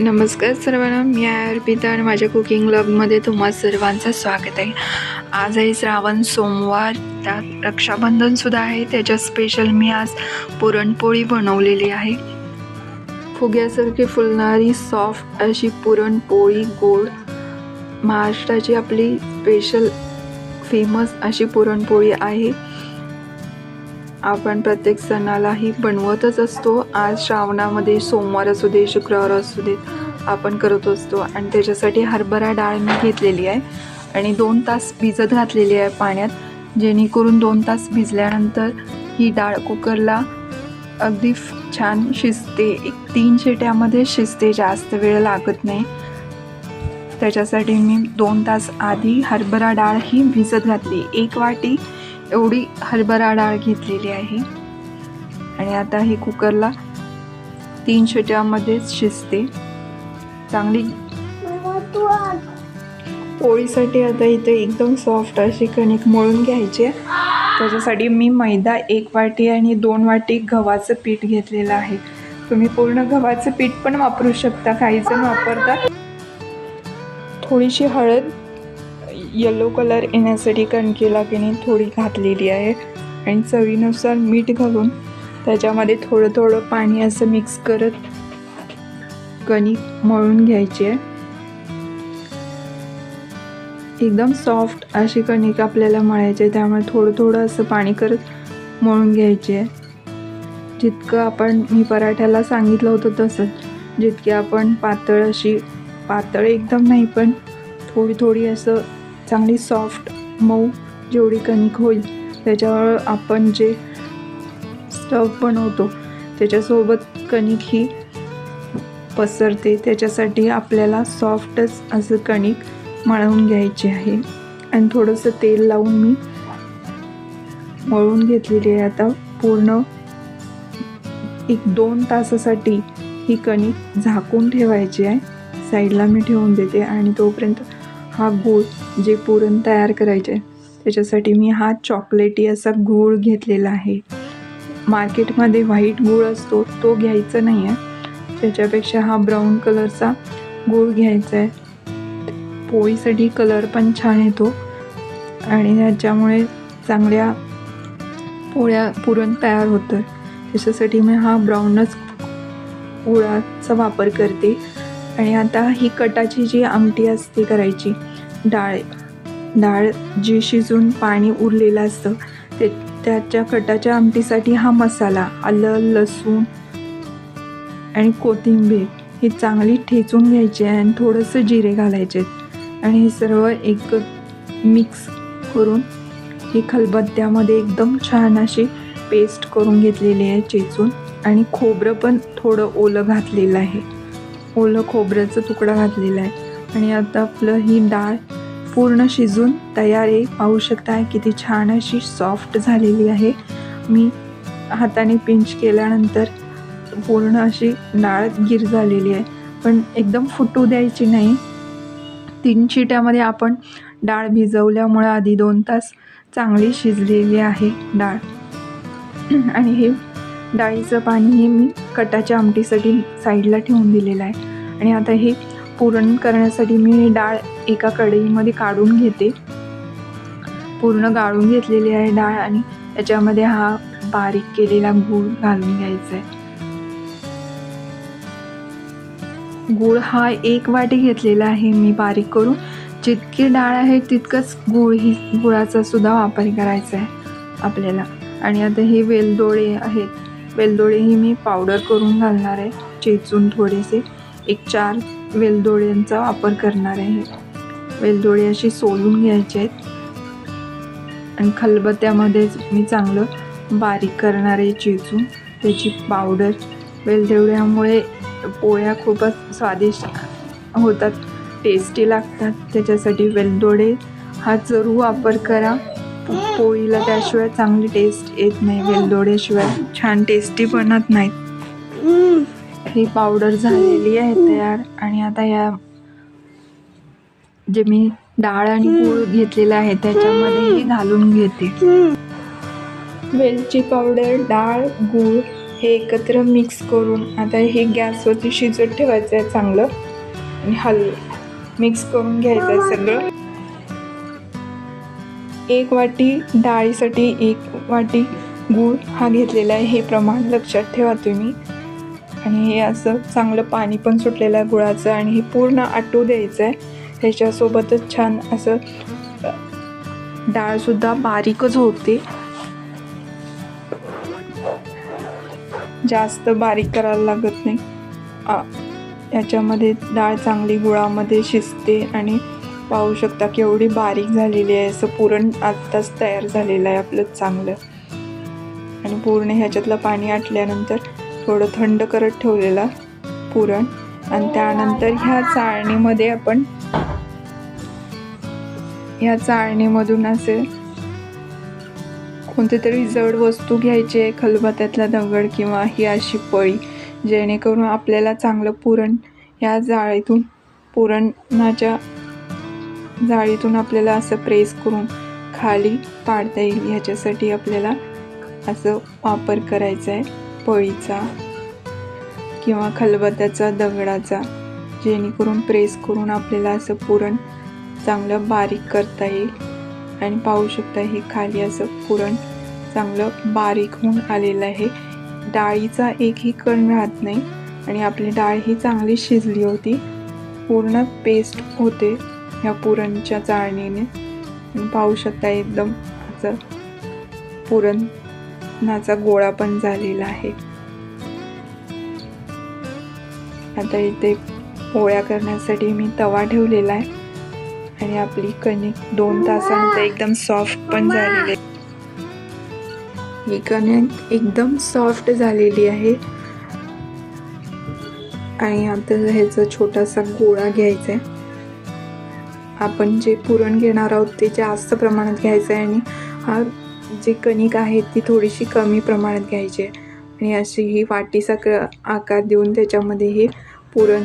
नमस्कार सर्वांना, मी आहे अर्पिता आणि माझ्या कुकिंग ब्लॉगमध्ये तुम्हा सर्वांचं स्वागत आहे. आज आहे श्रावण सोमवार, त्यात रक्षाबंधनसुद्धा आहे. त्याच्या स्पेशल मी आज पुरणपोळी बनवलेली आहे. फुग्यासारखी फुलणारी सॉफ्ट अशी पुरणपोळी, गोड, महाराष्ट्राची आपली स्पेशल फेमस अशी पुरणपोळी आहे. आपण प्रत्येक सणालाही बनवतच असतो. आज श्रावणामध्ये सोमवार असू दे, शुक्रवार असू दे, आपण करत असतो. आणि त्याच्यासाठी हरभरा डाळ मी घेतलेली आहे आणि 2 तास भिजत घातलेली आहे पाण्यात, जेणेकरून 2 तास भिजल्यानंतर ही डाळ कुकरला अगदी छान शिजते. 3 शिट्यामध्ये शिजते, जास्त वेळ लागत नाही. त्याच्यासाठी मी 2 तास आधी हरभरा डाळ ही भिजत घातली. 1 वाटी एवढी हरभरा डाळ घेतलेली आहे आणि आता ही कुकरला 3 शिट्यामध्येच शिजते चांगली. पोळीसाठी आता इथे एकदम सॉफ्ट अशी कणिक मळून घ्यायची आहे. त्याच्यासाठी मी मैदा 1 वाटी आणि 2 वाटी गव्हाचं पीठ घेतलेलं आहे. तुम्ही पूर्ण गव्हाचं पीठ पण वापरू शकता, काही जण वापरतात. थोडीशी हळद येलो कलर येण्यासाठी कणकेला की थोडी घातलेली आहे आणि चवीनुसार मीठ घालून त्याच्यामध्ये थोडं थोडं पाणी असं मिक्स करत कणिक मळून घ्यायची आहे. एकदम सॉफ्ट अशी कणिक आपल्याला मळायची आहे, त्यामुळे थोडं थोडं असं पाणी करत मळून घ्यायची आहे. जितकं आपण मी पराठ्याला सांगितलं होतं तसंच, जितकी आपण पातळ एकदम नाही, पण थोडी थोडी असं चांगली सॉफ्ट मऊ जेवढी कणिक होईल त्याच्यावर आपण जे स्टफ बनवतो त्याच्यासोबत कणिक ही पसरते. त्याच्यासाठी आपल्याला सॉफ्टच असं कणिक मळून घ्यायची आहे आणि थोडंसं तेल लावून मी मळून घेतलेली आहे. आता पूर्ण 1-2 तासासाठी ही कणिक झाकून ठेवायची आहे. साईडला मी ठेवून देते आणि तोपर्यंत हा गूळ जे पुरण तयार करायचे आहे त्याच्यासाठी मी हा चॉकलेटी असा गूळ घेतलेला आहे. मार्केटमध्ये व्हाईट गूळ असतो तो घ्यायचा नाही आहे, त्याच्यापेक्षा हा ब्राऊन कलरचा गूळ घ्यायचा आहे. पोळीसाठी कलर पण छान येतो आणि त्याच्यामुळे चांगल्या पुरण तयार होतं. त्याच्यासाठी मी हा ब्राऊनच गुळाचा वापर करते. आणि आता ही कटाची जी आमटी असते करायची, डाळ जी शिजून पाणी उरलेलं असतं त्याच्या कटाच्या आमटीसाठी हा मसाला, आलं, लसूण आणि कोथिंबीर ही चांगली ठेचून घ्यायची आहे आणि थोडंसं जिरे घालायचे आणि हे सर्व एक मिक्स करून ही खलबत्त्यामध्ये एकदम छान अशी पेस्ट करून घेतलेली आहे चेचून. आणि खोबरं पण थोडं ओलं घातलेलं आहे, ओलं खोबऱ्याचा तुकडा घातलेला आहे. आणि आता आपलं ही डाळ पूर्ण शिजून तयार आहे. पाहू शकता किती छान अशी सॉफ्ट झालेली आहे. मी हाताने पिंच केल्यानंतर पूर्ण अशी डाळ गीर झालेली आहे, पण एकदम फुटू द्यायची नाही. 3 शिट्यामध्ये आपण डाळ भिजवल्यामुळे आधी 2 तास चांगली शिजलेली आहे डाळ. आणि हे डाळीचं पाणी हे मी कटाच्या आमटीसाठी साईडला ठेवून दिलेलं आहे. आणि आता हे पुरण करण्यासाठी मी डाळ एका कढईमध्ये काढून घेते. पूर्ण गाळून घेतलेली आहे डाळ आणि त्याच्यामध्ये हा बारीक केलेला गूळ घालून घ्यायचा आहे. गूळ हा 1 वाटी घेतलेला आहे मी बारीक करून. जितकी डाळ आहे तितकंच गुळाचा सुद्धा वापर करायचा आहे आपल्याला. आणि आता हे वेलदोडे आहेत, वेलदोडेही मी पावडर करून घालणार आहे, चेचून थोडेसे 4 वेलदोड्यांचा वापर करणार आहे. वेलदोडे अशी सोलून घ्यायचे आहेत आणि खलबत्त्यामध्येच मी चांगलं बारीक करणार आहे चेचून त्याची पावडर. वेलदोड्यामुळे पोळ्या खूपच स्वादिष्ट होतात, टेस्टी लागतात. त्याच्यासाठी वेलदोडे हा जरूर वापर करा. पोळीला त्याशिवाय चांगली टेस्ट येत नाही, वेलदोड्याशिवाय छान टेस्टी बनत नाहीत. ही पावडर झालेली आहे तयार. आणि आता या जे मी डाळ आणि गूळ घेतलेला आहे त्याच्यामध्ये हे घालून घेते. वेलची पावडर, डाळ, गूळ हे एकत्र मिक्स करून आता हे गॅसवरती शिजत ठेवायचं आहे चांगलं आणि मिक्स करून घ्यायचं आहे सगळं. 1 वाटी डाळीसाठी 1 वाटी गूळ हा घेतलेला आहे, हे प्रमाण लक्षात ठेवा तुम्ही. आणि हे असं चांगलं पाणी पण सुटलेलं आहे गुळाचं आणि हे पूर्ण आटू द्यायचं आहे. त्याच्यासोबतच छान असं डाळसुद्धा बारीकच होते, जास्त बारीक करायला लागत नाही. याच्यामध्ये डाळ चांगली गुळामध्ये शिजते आणि पाहू शकता केवढी बारीक झालेली आहे. असं पुरण आत्ताच तयार झालेलं आहे आपलं चांगलं. आणि पूर्ण ह्याच्यातलं पाणी आटल्यानंतर थोडं थंड करत ठेवलेलं पुरण आणि त्यानंतर ह्या चाळणीमधून असे कोणते तरी जड वस्तू घ्यायची आहे, खलबत्त्यातला दगड किंवा ही अशी पळी, जेणेकरून आपल्याला चांगलं पुरण ह्या पुरणाच्या जाळीतून आपल्याला असं प्रेस करून खाली पाडता येईल. ह्याच्यासाठी आपल्याला असं वापर करायचा आहे पळीचा किंवा खलबत्त्याचा दगडाचा, जेणेकरून प्रेस करून आपल्याला असं पुरण चांगलं बारीक करता येईल. आणि पाहू शकता हे खाली असं पुरण चांगलं बारीक होऊन आलेलं आहे. डाळीचा एकही कण राहत नाही आणि आपली डाळ ही चांगली शिजली होती. पूर्ण पेस्ट होते ह्या पुरणच्या चाळणीने. पाहू शकता एकदम असं पुरणाचा गोळा पण झालेला आहे. आता इथे पोळ्या करण्यासाठी मी तवा ठेवलेला आहे आणि आपली कणिक 2 तासानंतर एकदम सॉफ्ट पण झालेली आहे. ही कणिक एकदम सॉफ्ट झालेली आहे. आणि आता ह्याचा छोटासा गोळा घ्यायचा आहे. आपण जे पुरण घेणार आहोत ते जास्त प्रमाणात घ्यायचं आहे आणि हा जी कणिक आहे ती थोडीशी कमी प्रमाणात घ्यायची आहे. आणि अशी ही वाटीसारखं आकार देऊन त्याच्यामध्ये हे पुरण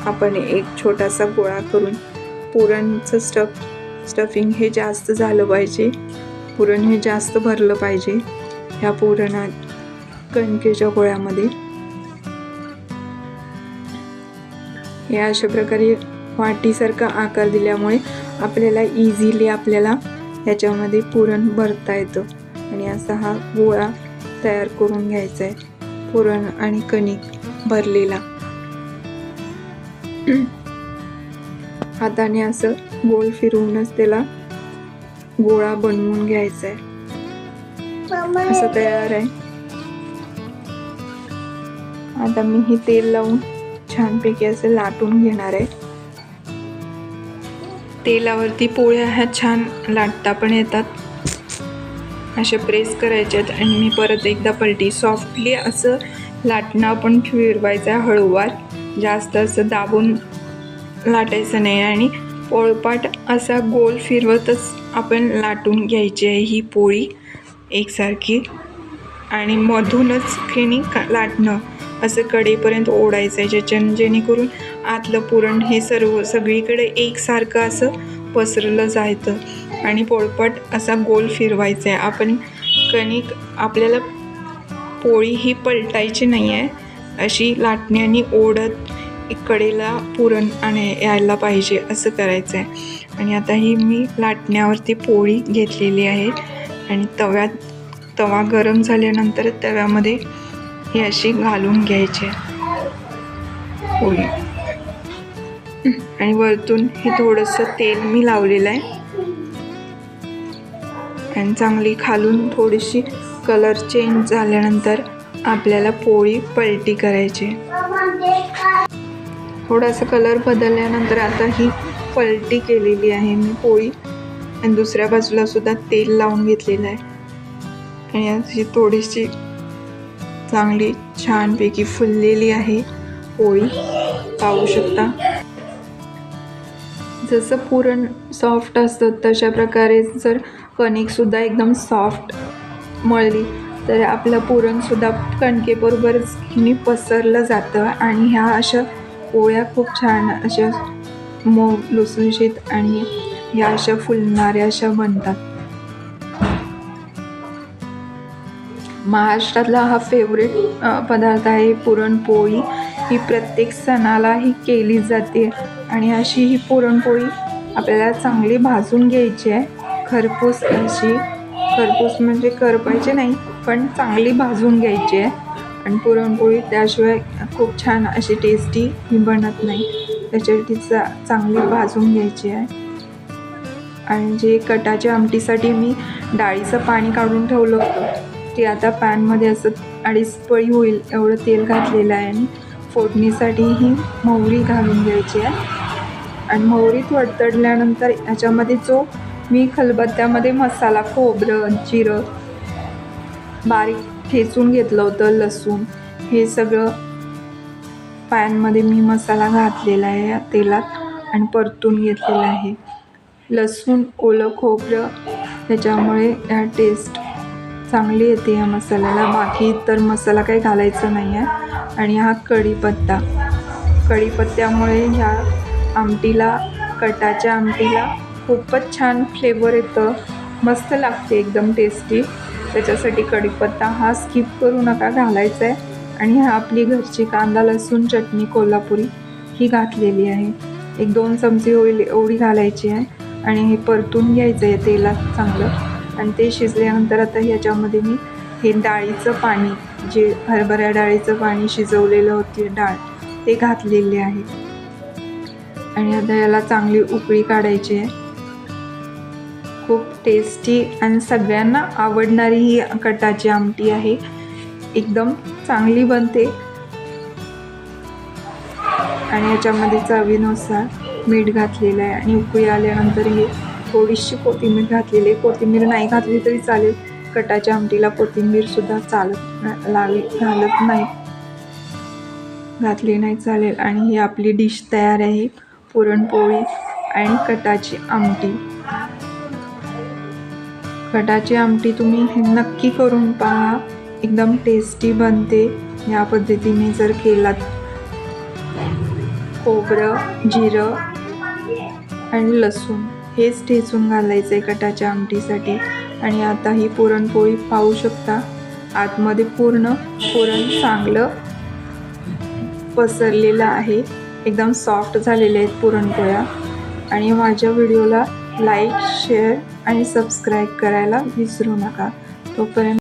आपण एक छोटासा गोळा करून पुरणचं स्टफिंग हे जास्त झालं पाहिजे, पुरण हे जास्त भरलं पाहिजे ह्या कणकेच्या गोळ्यामध्ये. या अशा प्रकारे वाटीसारखा आकार दिल्यामुळे आपल्याला इझिली याच्यामध्ये पुरण भरता येतं. आणि असा हा गोळा तयार करून घ्यायचा आहे पुरण आणि कणिक भरलेला. हाताने असं गोल फिरवूनच त्याला गोळा बनवून घ्यायचा आहे. असं तयार आहे. आता मी हे तेल लावून छानपैकी असं लाटून घेणार आहे. तेलावरती पोळ्या ह्या छान लाटता पण येतात. असे प्रेस करायच्यात आणि मी परत एकदा पलटी सॉफ्टली असं लाटणं पण फिरवायचं आहे हळूवार, जास्त असं दाबून लाटायचं नाही. आणि पोळपाट असा गोल फिरवतच आपण लाटून घ्यायची आहे ही पोळी एकसारखी. आणि मधूनच लाटणं असं कडेपर्यंत ओढायचं आहे, जेणेकरून आतलं पुरण हे सगळीकडे एकसारखं असं पसरलं जायचं. आणि पोळपाट असा गोल फिरवायचा आहे. आपण कणिक आपल्याला पोळी ही पलटायची नाही आहे, अशी लाटण्याने ओढत कडेला पुरण यायला पाहिजे असं करायचं आहे. आणि आता ही मी लाटण्यावरती पोळी घेतलेली आहे आणि तवा गरम झाल्यानंतर तव्यामध्ये ही अशी घालून घ्यायची पोळी. आणि वरतून हे थोडंसं तेल मी लावलेलं आहे आणि चांगली खालून थोडीशी कलर चेंज झाल्यानंतर आपल्याला पोळी पलटी करायची. थोडासा कलर बदलल्यानंतर आता ही पलटी केलेली आहे मी पोळी आणि दुसऱ्या बाजूला सुद्धा तेल लावून घेतलेलं आहे. आणि अशी थोडीशी चांगली छानपैकी फुललेली आहे पोळी, पाहू शकता. जसं पुरण सॉफ्ट असतं तशा प्रकारे जर कणिकसुद्धा एकदम सॉफ्ट मळली तर आपलं पुरणसुद्धा कणकेबरोबरच पसरलं जातं. आणि ह्या अशा पोळ्या खूप छान अशा मऊ लुसलुशीत आणि ह्या अशा फुलणाऱ्या अशा बनतात. महाराष्ट्रातला हा फेवरेट पदार्थ आहे पुरणपोळी. ही प्रत्येक सणाला ही केली जाते आणि अशी ही पुरणपोळी आपल्याला चांगली भाजून घ्यायची आहे. खरपूस अशी, खरपूस म्हणजे करपायची नाही पण चांगली भाजून घ्यायची आहे. आणि पुरणपोळी त्याशिवाय खूप छान अशी टेस्टी ही बनत नाही, त्याच्यासाठी चांगली भाजून घ्यायची आहे. आणि जे कटाच्या आमटीसाठी मी डाळीचं पाणी काढून ठेवलं होतं ते आता पॅनमध्ये असं 2.5 पळी होईल एवढं तेल घातलेलं आहे. आणि फोडणीसाठी ही मोहरी घालून घ्यायची आहे. आणि मोहरी तडतडल्यानंतर याच्यामध्ये जो मी खलबत्त्यामध्ये मसाला, खोबरं, जिरं बारीक ठेचून घेतलं होतं, लसूण, हे सगळं पॅनमध्ये मी मसाला घातलेला आहे या तेलात आणि परतून घेतलेला आहे. लसूण, ओलं खोबरं त्याच्यामुळे टेस्ट चांगली येते या मसाल्याला. बाकी तर मसाला काही घालायचा नाही आहे. आणि हा कढीपत्ता, कढीपत्त्यामुळे ह्या आमटीला, कटाच्या आमटीला खूपच छान फ्लेवर येतं, मस्त लागते, एकदम टेस्टी. त्याच्यासाठी कढीपत्ता हा स्किप करू नका, घालायचा आहे. आणि हा आपली घरची कांदा लसूण चटणी कोल्हापुरी ही घातलेली आहे, 1-2 चमचे होईल एवढी घालायची आहे. आणि हे परतून घ्यायचं आहे तेलात चांगलं. आणि ते शिजल्यानंतर आता ह्याच्यामध्ये मी हे डाळीचं पाणी, जे हरभरा डाळीचं पाणी शिजवलेलं होते डाळ, ते घातलेले आहे. आणि आता याला चांगली उकळी काढायची आहे. खूप टेस्टी आणि सगळ्यांना आवडणारी ही कटाची आमटी आहे, एकदम चांगली बनते. आणि याच्यामध्ये चवीनुसार मीठ घातलेलं आहे. आणि उकळी आल्यानंतर हे थोडीशी कोथिंबीर घातलेली आहे. कोथिंबीर नाही घातली तरी चालेल, कटाच्या आमटीला कोथिंबीरसुद्धा घालत नाही, घातली नाही चालेल. आणि ही आपली डिश तयार आहे, पुरणपोळी आणि कटाची आमटी. कटाची आमटी तुम्ही हे नक्की करून पहा, एकदम टेस्टी बनते या पद्धतीने जर केलात. खोबरं, जिरं आणि लसूण हेच ठेचून घालायचं आहे कटाच्या आमटीसाठी. आणि आता ही पुरणपोळी पाहू शकता, आतमध्ये पूर्ण पुरण चांगलं पसरलेलं आहे, एकदम सॉफ्ट झालेले आहेत पुरणपोळ्या. आणि माझ्या व्हिडिओला लाईक, शेअर आणि सबस्क्राईब करायला विसरू नका. तोपर्यंत